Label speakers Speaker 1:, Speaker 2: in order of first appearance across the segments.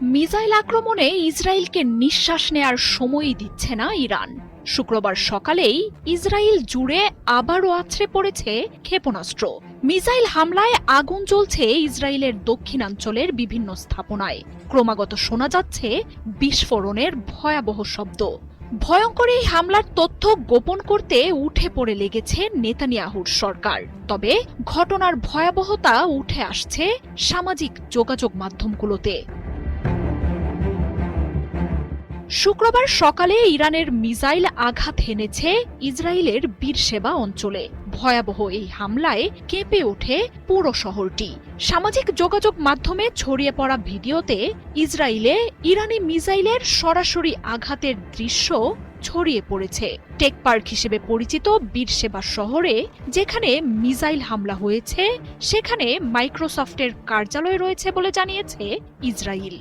Speaker 1: Missile আক্রমণে ইসরায়েলকে নিঃশ্বাস নেয়ার সময়ই দিচ্ছে না ইরান। শুক্রবার সকালেই ইসরায়েল জুড়ে আবারও আছড়ে পড়েছে ক্ষেপণাস্ত্র। মিসাইল হামলায় আগুন জ্বলছে ইসরায়েলের দক্ষিণাঞ্চলের বিভিন্ন স্থাপনায়। ক্রমাগত শোনা যাচ্ছে বিস্ফোরণের ভয়াবহ শব্দ। ভয়ঙ্কর এই হামলার তথ্য গোপন করতে উঠে পড়ে লেগেছে নেতানিয়াহুর সরকার। তবে ঘটনার ভয়াবহতা উঠে আসছে সামাজিক যোগাযোগ মাধ্যমগুলোতে। শুক্রবার সকালে ইরানের মিসাইল আঘাত হেনেছে ইসরায়েলের বীরশেবা অঞ্চলে। ভয়াবহ এই হামলায় কেঁপে ওঠে পুরো শহরটি। সামাজিক যোগাযোগ মাধ্যমে ছড়িয়ে পড়া ভিডিওতে ইসরায়েলে ইরানি মিসাইলের সরাসরি আঘাতের দৃশ্য ছড়িয়ে পড়েছে। টেক পার্ক হিসেবে পরিচিত বীরশেবা শহরে যেখানে মিসাইল হামলা হয়েছে, সেখানে মাইক্রোসফটের কার্যালয় রয়েছে বলে জানিয়েছে ইসরায়েল।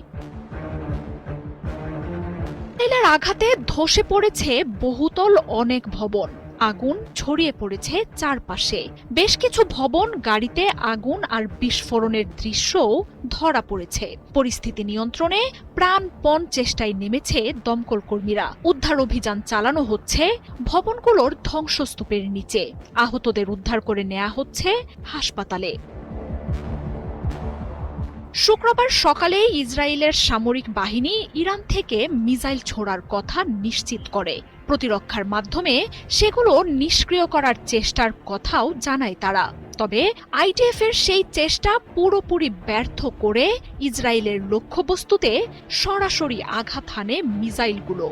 Speaker 1: মিসাইলের আঘাতে ধসে পড়েছে বহুতল অনেক ভবন। আগুন ছড়িয়ে পড়েছে চারপাশে। বেশ কিছু ভবন, গাড়িতে আগুন আর বিস্ফোরণের দৃশ্যও ধরা পড়েছে। পরিস্থিতি নিয়ন্ত্রণে প্রাণপণ চেষ্টায় নেমেছে দমকল কর্মীরা। উদ্ধার অভিযান চালানো হচ্ছে ভবনগুলোর ধ্বংসস্তূপের নিচে। আহতদের উদ্ধার করে নেওয়া হচ্ছে হাসপাতালে। শুক্রবার সকালে ইসরায়েলের সামরিক বাহিনী ইরান থেকে মিসাইল ছোড়ার কথা নিশ্চিত করে। প্রতিরক্ষার মাধ্যমে সেগুলো নিষ্ক্রিয় করার চেষ্টার কথাও জানায় তারা। তবে আইডিএফ এর সেই চেষ্টা পুরোপুরি ব্যর্থ করে ইসরায়েলের লক্ষ্যবস্তুতে সরাসরি আঘাত হানে মিসাইলগুলো।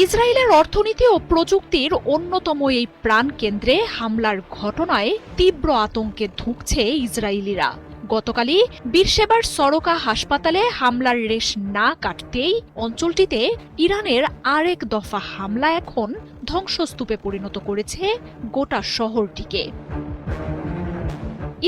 Speaker 1: ইসরায়েলের অর্থনীতি ও প্রযুক্তির অন্যতম এই প্রাণকেন্দ্রে হামলার ঘটনায় তীব্র আতঙ্কে ধুঁকছে ইসরায়েলিরা। গতকালই বীরশেবার সরকা হাসপাতালে হামলার রেশ না কাটতেই অঞ্চলটিতে ইরানের আরেক দফা হামলা এখন ধ্বংসস্তূপে পরিণত করেছে গোটা শহরটিকে।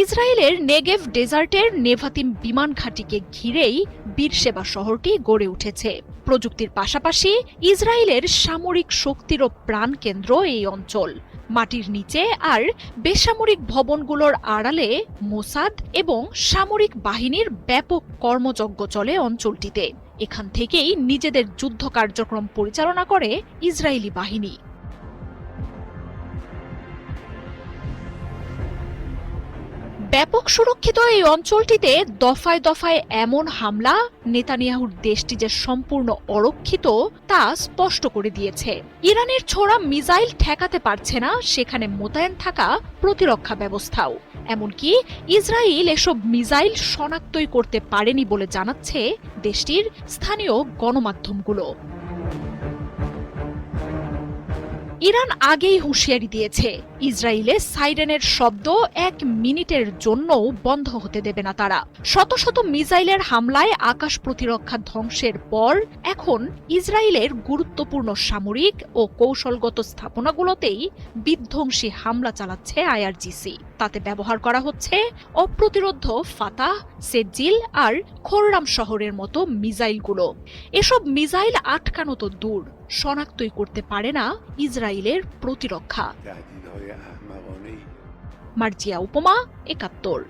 Speaker 1: ইসরায়েলের নেগেভ ডেজার্টের নেভাতিম বিমান ঘাঁটিকে ঘিরেই বীরশেবা শহরটি গড়ে উঠেছে। প্রযুক্তির পাশাপাশি ইসরায়েলের সামরিক শক্তিরও প্রাণকেন্দ্র এই অঞ্চল। মাটির নিচে আর বেসামরিক ভবনগুলোর আড়ালে মোসাদ এবং সামরিক বাহিনীর ব্যাপক কর্মযজ্ঞ চলে অঞ্চলটিতে। এখান থেকেই নিজেদের যুদ্ধ কার্যক্রম পরিচালনা করে ইসরায়েলি বাহিনী। ব্যাপক সুরক্ষিত এই অঞ্চলটিতে দফায় দফায় এমন হামলা নেতানিয়াহুর দেশটি যে সম্পূর্ণ অরক্ষিত তা স্পষ্ট করে দিয়েছে। ইরানের ছোড়া মিসাইল ঠেকাতে পারছে না সেখানে মোতায়েন থাকা প্রতিরক্ষা ব্যবস্থাও। এমনকি ইসরায়েল এসব মিসাইল শনাক্তই করতে পারেনি বলে জানাচ্ছে দেশটির স্থানীয় গণমাধ্যমগুলো। ইরান আগেই হুঁশিয়ারি দিয়েছে, ইসরায়েলে সাইরেনের শব্দ 1 মিনিটের জন্যও বন্ধ হতে দেবে না তারা। শত শত মিসাইলের হামলায় আকাশ প্রতিরক্ষা ধ্বংসের পর এখন ইসরায়েলের গুরুত্বপূর্ণ সামরিক ও কৌশলগত স্থাপনাগুলোতেই বিধ্বংসী হামলা চালাচ্ছে আইআরজিসি। তাতে ব্যবহার করা হচ্ছে অপ্রতিরোধ্য ফাতাহ, সেজিল আর খোররাম শহরের মতো মিসাইলগুলো। এসব মিসাইল আটকানো তো দূর, শনাক্তই করতে পারে না ইসরায়েলের প্রতিরক্ষা। মার্জিয়া উপমা, ৭১।